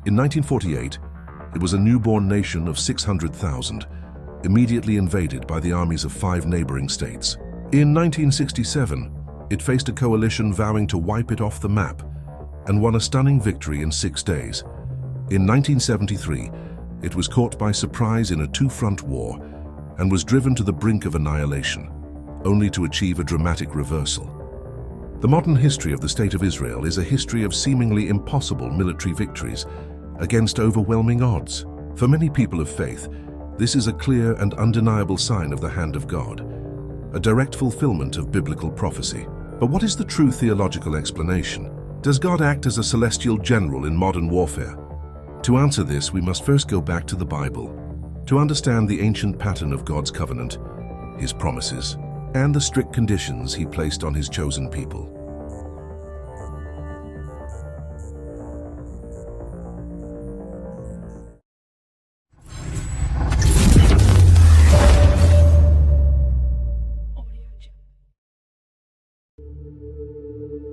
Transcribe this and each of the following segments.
In 1948, it was a newborn nation of 600,000, immediately invaded by the armies of 5 neighboring states. In 1967, it faced a coalition vowing to wipe it off the map and won a stunning victory in 6 days. In 1973, it was caught by surprise in a 2-front war and was driven to the brink of annihilation, only to achieve a dramatic reversal. The modern history of the State of Israel is a history of seemingly impossible military victories against overwhelming odds. For many people of faith, this is a clear and undeniable sign of the hand of God, a direct fulfillment of biblical prophecy. But what is the true theological explanation? Does God act as a celestial general in modern warfare? To answer this, we must first go back to the Bible, to understand the ancient pattern of God's covenant, His promises, and the strict conditions He placed on His chosen people.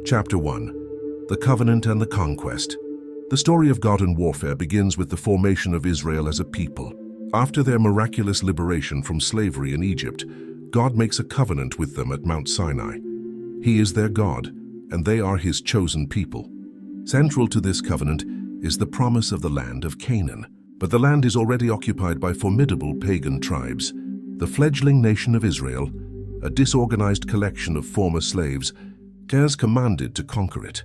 Chapter 1. The Covenant and the Conquest. The story of God and warfare begins with the formation of Israel as a people. After their miraculous liberation from slavery in Egypt, God makes a covenant with them at Mount Sinai. He is their God, and they are His chosen people. Central to this covenant is the promise of the land of Canaan. But the land is already occupied by formidable pagan tribes. The fledgling nation of Israel, a disorganized collection of former slaves, is commanded to conquer it.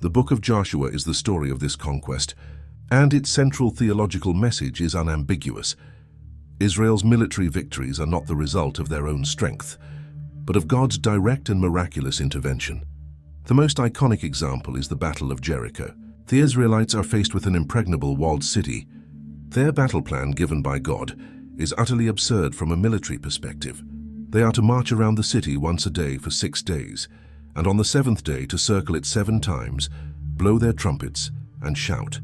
The book of Joshua is the story of this conquest, and its central theological message is unambiguous. Israel's military victories are not the result of their own strength, but of God's direct and miraculous intervention. The most iconic example is the Battle of Jericho. The Israelites are faced with an impregnable walled city. Their battle plan, given by God, is utterly absurd from a military perspective. They are to march around the city once a day for 6 days, and on the 7th day to circle it 7 times, blow their trumpets, and shout.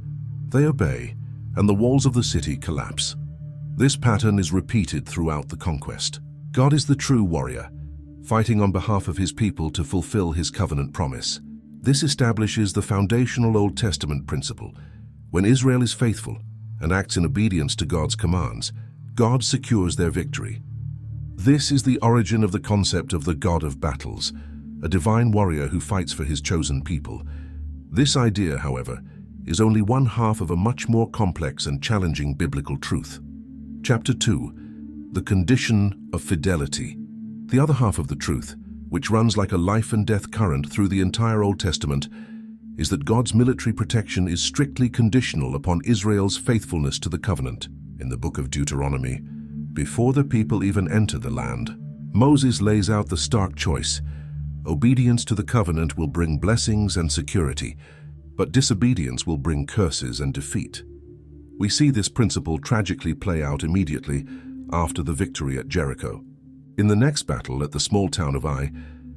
They obey, and the walls of the city collapse. This pattern is repeated throughout the conquest. God is the true warrior, fighting on behalf of His people to fulfill His covenant promise. This establishes the foundational Old Testament principle. When Israel is faithful and acts in obedience to God's commands, God secures their victory. This is the origin of the concept of the God of battles, a divine warrior who fights for His chosen people. This idea, however, is only one half of a much more complex and challenging biblical truth. Chapter 2. The Condition of Fidelity. The other half of the truth, which runs like a life and death current through the entire Old Testament, is that God's military protection is strictly conditional upon Israel's faithfulness to the covenant. In the book of Deuteronomy, before the people even enter the land, Moses lays out the stark choice. Obedience to the covenant will bring blessings and security, but disobedience will bring curses and defeat. We see this principle tragically play out immediately after the victory at Jericho. In the next battle at the small town of Ai,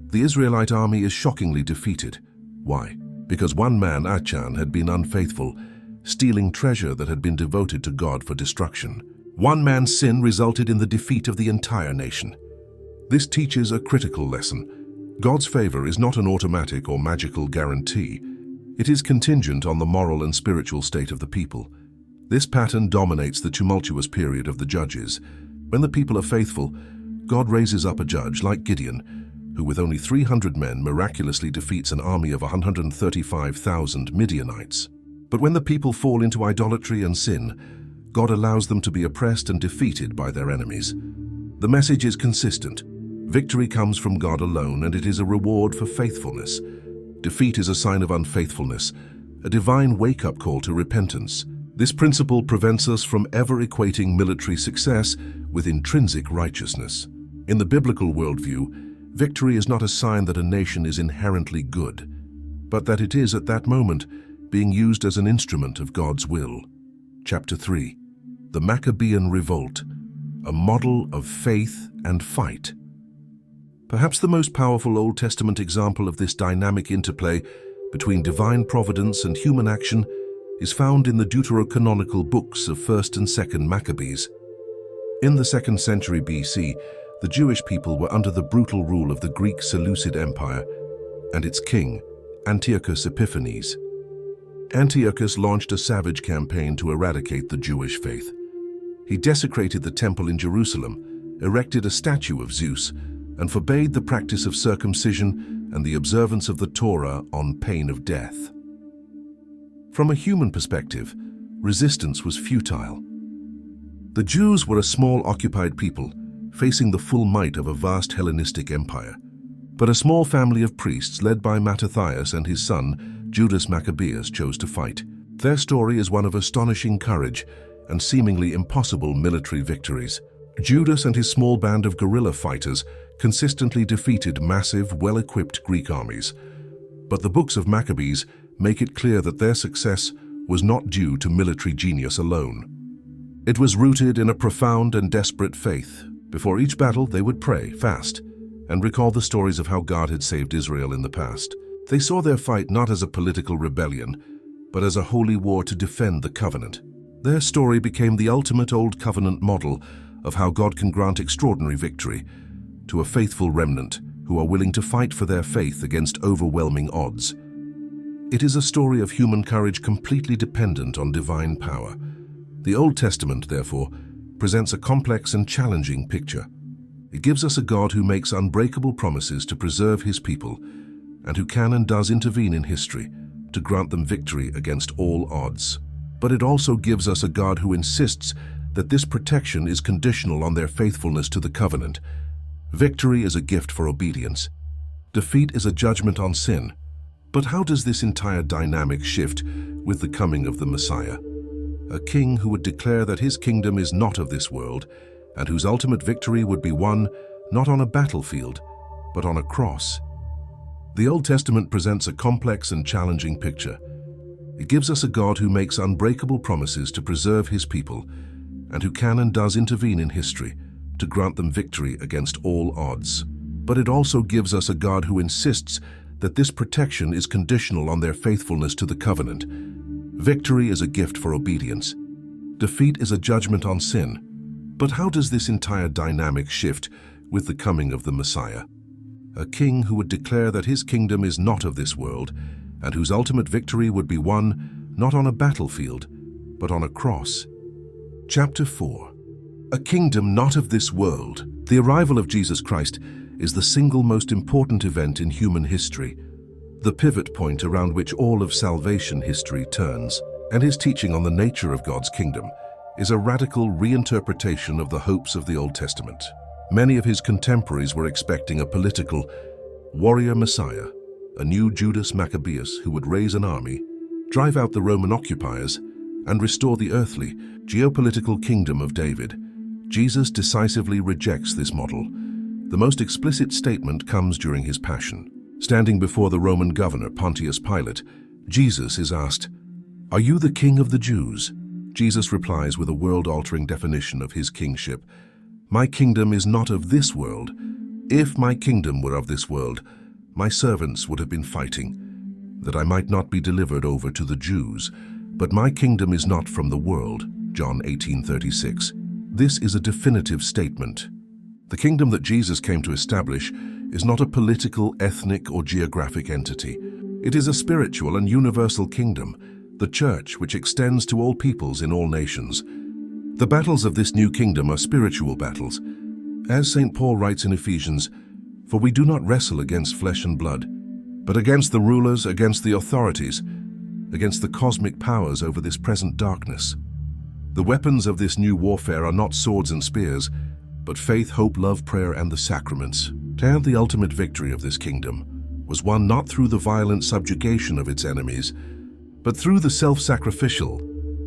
the Israelite army is shockingly defeated. Why? Because one man, Achan, had been unfaithful, stealing treasure that had been devoted to God for destruction. One man's sin resulted in the defeat of the entire nation. This teaches a critical lesson. God's favor is not an automatic or magical guarantee. It is contingent on the moral and spiritual state of the people. This pattern dominates the tumultuous period of the judges. When the people are faithful, God raises up a judge like Gideon, who with only 300 men miraculously defeats an army of 135,000 Midianites. But when the people fall into idolatry and sin, God allows them to be oppressed and defeated by their enemies. The message is consistent. Victory comes from God alone, and it is a reward for faithfulness. Defeat is a sign of unfaithfulness, a divine wake-up call to repentance. This principle prevents us from ever equating military success with intrinsic righteousness. In the biblical worldview, victory is not a sign that a nation is inherently good, but that it is at that moment being used as an instrument of God's will. Chapter 3. The Maccabean Revolt, a model of faith and fight. Perhaps the most powerful Old Testament example of this dynamic interplay between divine providence and human action is found in the deuterocanonical books of 1st and 2nd Maccabees. In the 2nd century BC, the Jewish people were under the brutal rule of the Greek Seleucid Empire and its king, Antiochus Epiphanes. Antiochus launched a savage campaign to eradicate the Jewish faith. He desecrated the temple in Jerusalem, erected a statue of Zeus, and forbade the practice of circumcision and the observance of the Torah on pain of death. From a human perspective, resistance was futile. The Jews were a small occupied people, facing the full might of a vast Hellenistic empire. But a small family of priests led by Mattathias and his son, Judas Maccabeus, chose to fight. Their story is one of astonishing courage and seemingly impossible military victories. Judas and his small band of guerrilla fighters consistently defeated massive, well-equipped Greek armies. But the books of Maccabees make it clear that their success was not due to military genius alone. It was rooted in a profound and desperate faith. Before each battle, they would pray, fast, and recall the stories of how God had saved Israel in the past. They saw their fight not as a political rebellion, but as a holy war to defend the covenant. Their story became the ultimate Old Covenant model of how God can grant extraordinary victory to a faithful remnant who are willing to fight for their faith against overwhelming odds. It is a story of human courage completely dependent on divine power. The Old Testament, therefore, presents a complex and challenging picture. It gives us a God who makes unbreakable promises to preserve his people and who can and does intervene in history to grant them victory against all odds. But it also gives us a God who insists that this protection is conditional on their faithfulness to the covenant. Victory is a gift for obedience. Defeat is a judgment on sin. But how does this entire dynamic shift with the coming of the Messiah? A king who would declare that his kingdom is not of this world, and whose ultimate victory would be won not on a battlefield, but on a cross. The Old Testament presents a complex and challenging picture. It gives us a God who makes unbreakable promises to preserve his people, and who can and does intervene in history to grant them victory against all odds. But it also gives us a God who insists that this protection is conditional on their faithfulness to the covenant. Victory is a gift for obedience. Defeat is a judgment on sin. But how does this entire dynamic shift with the coming of the Messiah? A king who would declare that his kingdom is not of this world, and whose ultimate victory would be won not on a battlefield, but on a cross. Chapter 4. A kingdom not of this world. The arrival of Jesus Christ is the single most important event in human history, the pivot point around which all of salvation history turns. And his teaching on the nature of God's kingdom is a radical reinterpretation of the hopes of the Old Testament. Many of his contemporaries were expecting a political warrior Messiah, a new Judas Maccabeus who would raise an army, drive out the Roman occupiers, and restore the earthly, geopolitical kingdom of David. Jesus decisively rejects this model. The most explicit statement comes during his passion. Standing before the Roman governor Pontius Pilate, Jesus is asked, "Are you the king of the Jews?" Jesus replies with a world-altering definition of his kingship. "My kingdom is not of this world. If my kingdom were of this world, my servants would have been fighting, that I might not be delivered over to the Jews. But my kingdom is not from the world." John 18:36. This is a definitive statement. The kingdom that Jesus came to establish is not a political, ethnic, or geographic entity. It is a spiritual and universal kingdom, the church, which extends to all peoples in all nations. The battles of this new kingdom are spiritual battles. As St. Paul writes in Ephesians, "For we do not wrestle against flesh and blood, but against the rulers, against the authorities, against the cosmic powers over this present darkness." The weapons of this new warfare are not swords and spears, but faith, hope, love, prayer, and the sacraments. And the ultimate victory of this kingdom was won not through the violent subjugation of its enemies, but through the self-sacrificial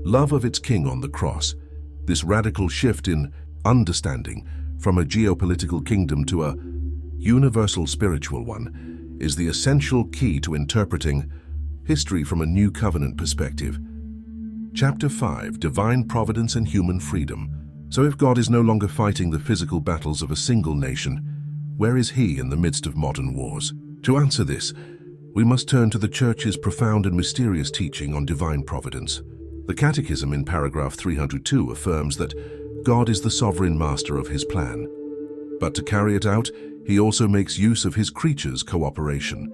love of its king on the cross. This radical shift in understanding from a geopolitical kingdom to a universal spiritual one is the essential key to interpreting history from a new covenant perspective. Chapter 5. Divine Providence and Human Freedom. So if God is no longer fighting the physical battles of a single nation, where is he in the midst of modern wars? To answer this, we must turn to the Church's profound and mysterious teaching on divine providence. The Catechism in paragraph 302 affirms that God is the sovereign master of his plan. But to carry it out, he also makes use of his creatures' cooperation.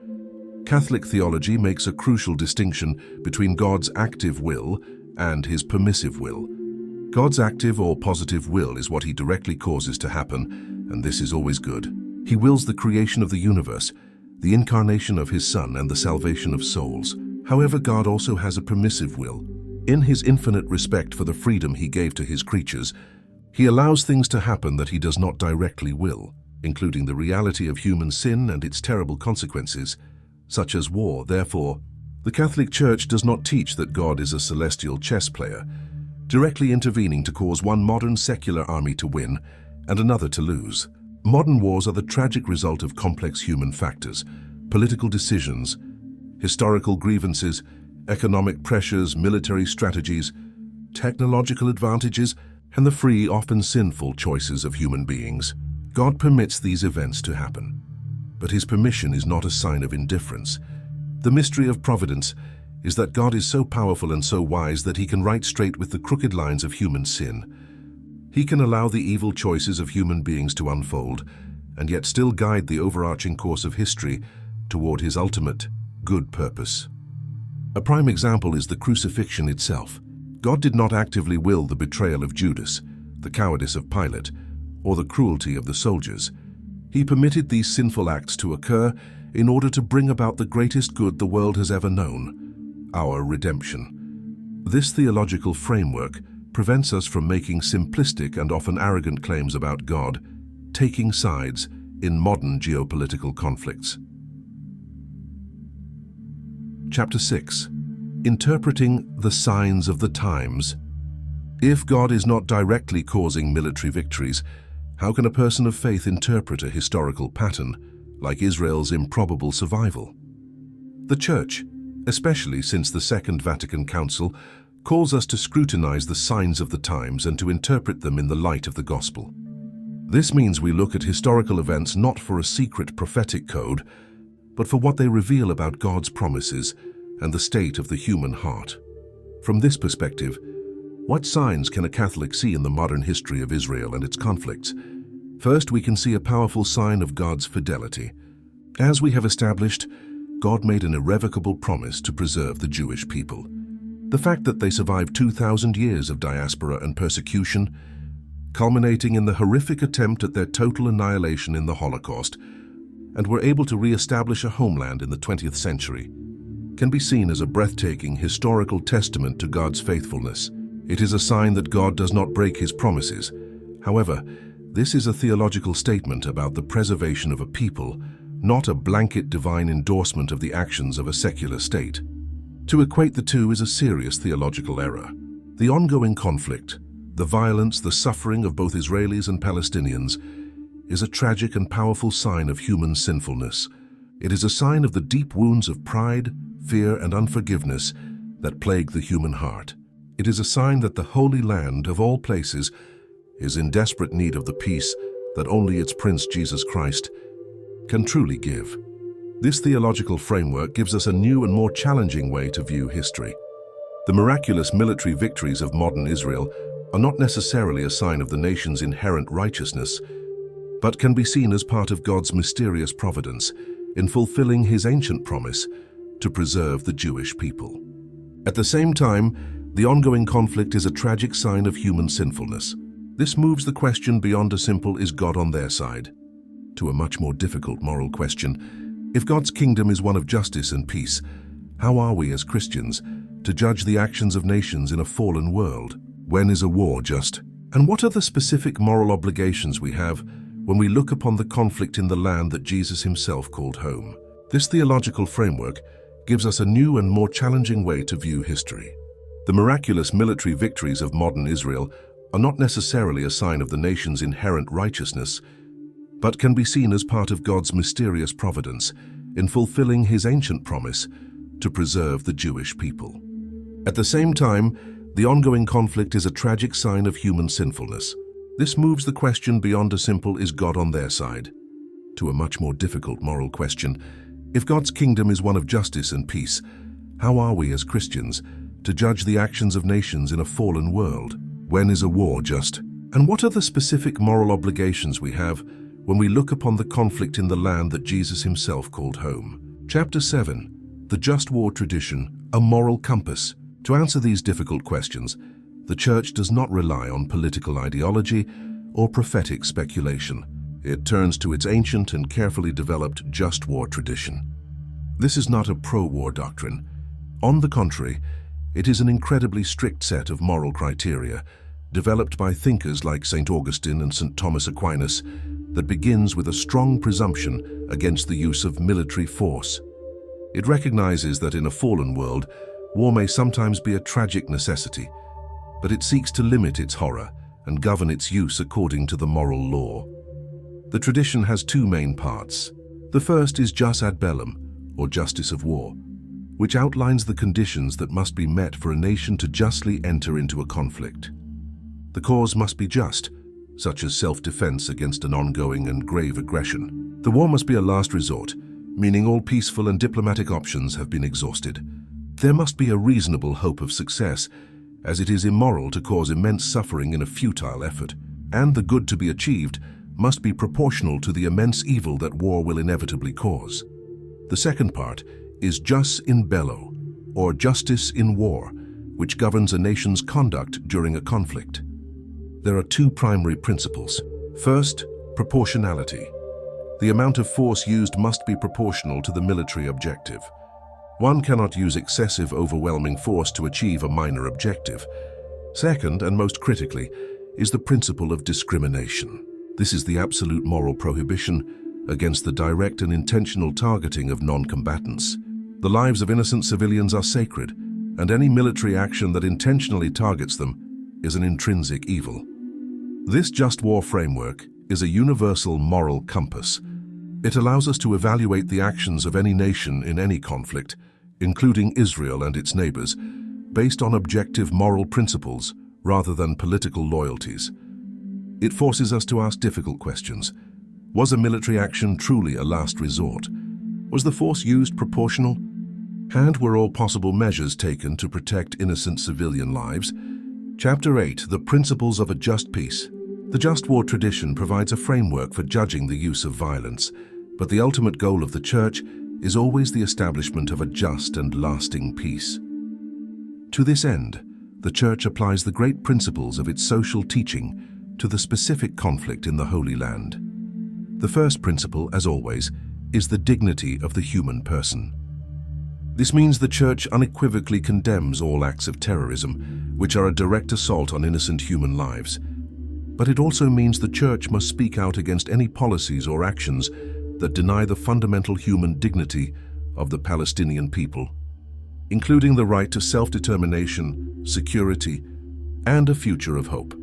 Catholic theology makes a crucial distinction between God's active will and his permissive will. God's active or positive will is what he directly causes to happen, and this is always good. He wills the creation of the universe, the incarnation of his Son, and the salvation of souls. However, God also has a permissive will. In his infinite respect for the freedom he gave to his creatures, he allows things to happen that he does not directly will, including the reality of human sin and its terrible consequences, such as war. Therefore, the Catholic Church does not teach that God is a celestial chess player, directly intervening to cause one modern secular army to win and another to lose. Modern wars are the tragic result of complex human factors, political decisions, historical grievances, economic pressures, military strategies, technological advantages, and the free, often sinful choices of human beings. God permits these events to happen, but his permission is not a sign of indifference. The mystery of providence is that God is so powerful and so wise that he can right straight with the crooked lines of human sin. He can allow the evil choices of human beings to unfold, and yet still guide the overarching course of history toward his ultimate, good purpose. A prime example is the crucifixion itself. God did not actively will the betrayal of Judas, the cowardice of Pilate, or the cruelty of the soldiers. He permitted these sinful acts to occur in order to bring about the greatest good the world has ever known, our redemption. This theological framework prevents us from making simplistic and often arrogant claims about God, taking sides in modern geopolitical conflicts. Chapter 6. Interpreting the signs of the times. If God is not directly causing military victories, how can a person of faith interpret a historical pattern, like Israel's improbable survival? The Church, especially since the Second Vatican Council, calls us to scrutinize the signs of the times and to interpret them in the light of the gospel. This means we look at historical events not for a secret prophetic code, but for what they reveal about God's promises and the state of the human heart. From this perspective, what signs can a Catholic see in the modern history of Israel and its conflicts? First, we can see a powerful sign of God's fidelity. As we have established, God made an irrevocable promise to preserve the Jewish people. The fact that they survived 2,000 years of diaspora and persecution, culminating in the horrific attempt at their total annihilation in the Holocaust, and were able to re-establish a homeland in the 20th century, can be seen as a breathtaking historical testament to God's faithfulness. It is a sign that God does not break his promises. However, this is a theological statement about the preservation of a people, not a blanket divine endorsement of the actions of a secular state. To equate the two is a serious theological error. The ongoing conflict, the violence, the suffering of both Israelis and Palestinians, is a tragic and powerful sign of human sinfulness. It is a sign of the deep wounds of pride, fear, and unforgiveness that plague the human heart. It is a sign that the Holy Land of all places is in desperate need of the peace that only its Prince Jesus Christ can truly give. This theological framework gives us a new and more challenging way to view history. The miraculous military victories of modern Israel are not necessarily a sign of the nation's inherent righteousness, but can be seen as part of God's mysterious providence in fulfilling his ancient promise to preserve the Jewish people. At the same time, the ongoing conflict is a tragic sign of human sinfulness. This moves the question beyond a simple "is God on their side?" to a much more difficult moral question. If God's kingdom is one of justice and peace, how are we as Christians to judge the actions of nations in a fallen world? When is a war just? And what are the specific moral obligations we have when we look upon the conflict in the land that Jesus himself called home? This theological framework gives us a new and more challenging way to view history. The miraculous military victories of modern Israel are not necessarily a sign of the nation's inherent righteousness, but can be seen as part of God's mysterious providence in fulfilling his ancient promise to preserve the Jewish people. At the same time, the ongoing conflict is a tragic sign of human sinfulness. This moves the question beyond a simple "is God on their side?" to a much more difficult moral question. If God's kingdom is one of justice and peace, how are we as Christians to judge the actions of nations in a fallen world? When is a war just? And what are the specific moral obligations we have when we look upon the conflict in the land that Jesus himself called home? Chapter 7. The Just War Tradition, a Moral Compass. To answer these difficult questions, the Church does not rely on political ideology or prophetic speculation. It turns to its ancient and carefully developed just war tradition. This is not a pro-war doctrine. On the contrary, it is an incredibly strict set of moral criteria developed by thinkers like St. Augustine and St. Thomas Aquinas that begins with a strong presumption against the use of military force. It recognizes that in a fallen world, war may sometimes be a tragic necessity, but it seeks to limit its horror and govern its use according to the moral law. The tradition has two main parts. The first is jus ad bellum, or justice of war, which outlines the conditions that must be met for a nation to justly enter into a conflict. The cause must be just, such as self-defense against an ongoing and grave aggression. The war must be a last resort, meaning all peaceful and diplomatic options have been exhausted. There must be a reasonable hope of success, as it is immoral to cause immense suffering in a futile effort, and the good to be achieved must be proportional to the immense evil that war will inevitably cause. The second part is jus in bello, or justice in war, which governs a nation's conduct during a conflict. There are two primary principles. First, proportionality. The amount of force used must be proportional to the military objective. One cannot use excessive, overwhelming force to achieve a minor objective. Second, and most critically, is the principle of discrimination. This is the absolute moral prohibition against the direct and intentional targeting of non-combatants. The lives of innocent civilians are sacred, and any military action that intentionally targets them is an intrinsic evil. This just war framework is a universal moral compass. It allows us to evaluate the actions of any nation in any conflict, including Israel and its neighbors, based on objective moral principles rather than political loyalties. It forces us to ask difficult questions. Was a military action truly a last resort? Was the force used proportional? And were all possible measures taken to protect innocent civilian lives? Chapter 8. The Principles of a Just Peace. The just war tradition provides a framework for judging the use of violence, but the ultimate goal of the Church is always the establishment of a just and lasting peace. To this end, the Church applies the great principles of its social teaching to the specific conflict in the Holy Land. The first principle, as always, is the dignity of the human person. This means the Church unequivocally condemns all acts of terrorism, which are a direct assault on innocent human lives. But it also means the Church must speak out against any policies or actions that deny the fundamental human dignity of the Palestinian people, including the right to self-determination, security, and a future of hope.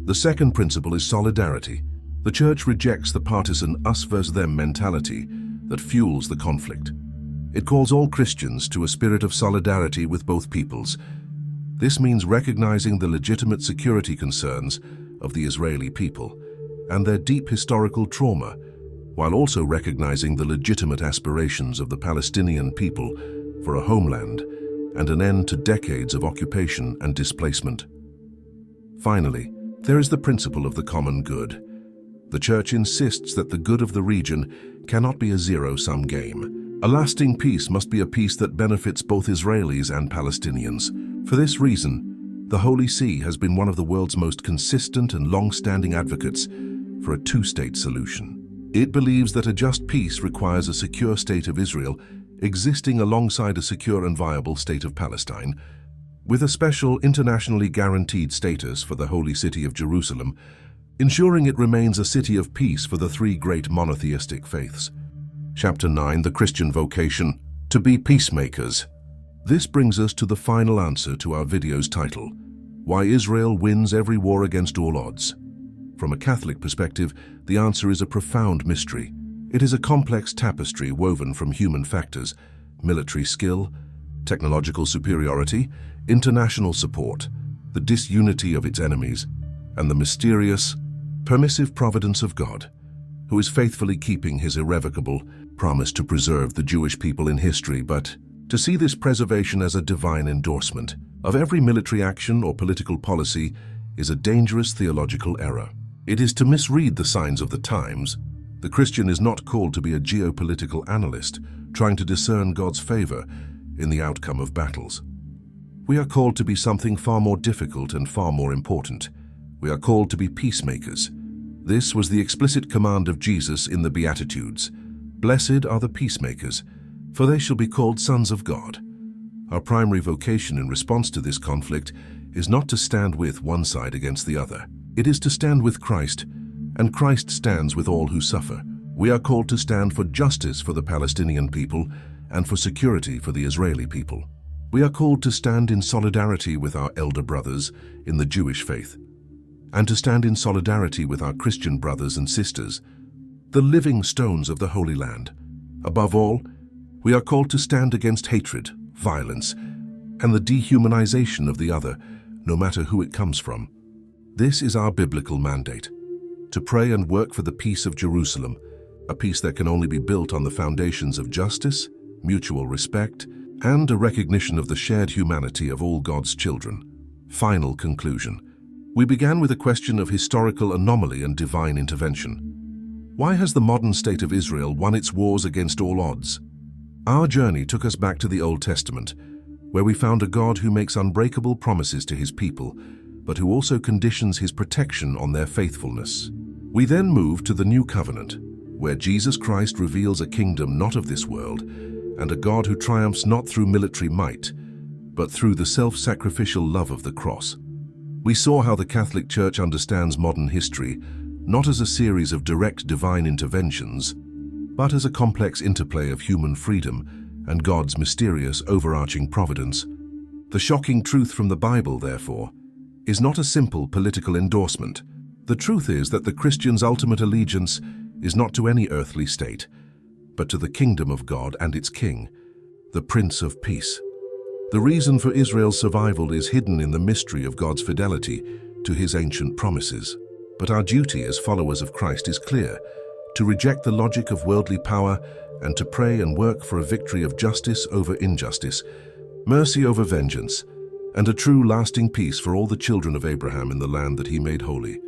The second principle is solidarity. The Church rejects the partisan us versus them mentality that fuels the conflict. It calls all Christians to a spirit of solidarity with both peoples. This means recognizing the legitimate security concerns of the Israeli people and their deep historical trauma, while also recognizing the legitimate aspirations of the Palestinian people for a homeland and an end to decades of occupation and displacement. Finally, there is the principle of the common good. The Church insists that the good of the region cannot be a zero-sum game. A lasting peace must be a peace that benefits both Israelis and Palestinians. For this reason, the Holy See has been one of the world's most consistent and long-standing advocates for a two-state solution. It believes that a just peace requires a secure state of Israel existing alongside a secure and viable state of Palestine, with a special internationally guaranteed status for the Holy City of Jerusalem, ensuring it remains a city of peace for the three great monotheistic faiths. Chapter 9. The Christian Vocation, to be peacemakers. This brings us to the final answer to our video's title, Why Israel Wins Every War Against All Odds. From a Catholic perspective, the answer is a profound mystery. It is a complex tapestry woven from human factors, military skill, technological superiority, international support, the disunity of its enemies, and the mysterious, permissive providence of God, who is faithfully keeping his irrevocable promise to preserve the Jewish people in history, but to see this preservation as a divine endorsement of every military action or political policy is a dangerous theological error. It is to misread the signs of the times. The Christian is not called to be a geopolitical analyst trying to discern God's favor in the outcome of battles. We are called to be something far more difficult and far more important. We are called to be peacemakers. This was the explicit command of Jesus in the Beatitudes. Blessed are the peacemakers, for they shall be called sons of God. Our primary vocation in response to this conflict is not to stand with one side against the other. It is to stand with Christ, and Christ stands with all who suffer. We are called to stand for justice for the Palestinian people and for security for the Israeli people. We are called to stand in solidarity with our elder brothers in the Jewish faith, and to stand in solidarity with our Christian brothers and sisters, the living stones of the Holy Land. Above all, we are called to stand against hatred, violence, and the dehumanization of the other, no matter who it comes from. This is our biblical mandate: to pray and work for the peace of Jerusalem, a peace that can only be built on the foundations of justice, mutual respect, and a recognition of the shared humanity of all God's children. Final conclusion. We began with a question of historical anomaly and divine intervention. Why has the modern state of Israel won its wars against all odds? Our journey took us back to the Old Testament, where we found a God who makes unbreakable promises to his people, but who also conditions his protection on their faithfulness. We then moved to the New Covenant, where Jesus Christ reveals a kingdom not of this world, and a God who triumphs not through military might, but through the self-sacrificial love of the cross. We saw how the Catholic Church understands modern history, not as a series of direct divine interventions, but as a complex interplay of human freedom and God's mysterious overarching providence. The shocking truth from the Bible, therefore, is not a simple political endorsement. The truth is that the Christian's ultimate allegiance is not to any earthly state, but to the kingdom of God and its King, the Prince of Peace. The reason for Israel's survival is hidden in the mystery of God's fidelity to his ancient promises. But our duty as followers of Christ is clear: to reject the logic of worldly power and to pray and work for a victory of justice over injustice, mercy over vengeance, and a true lasting peace for all the children of Abraham in the land that he made holy.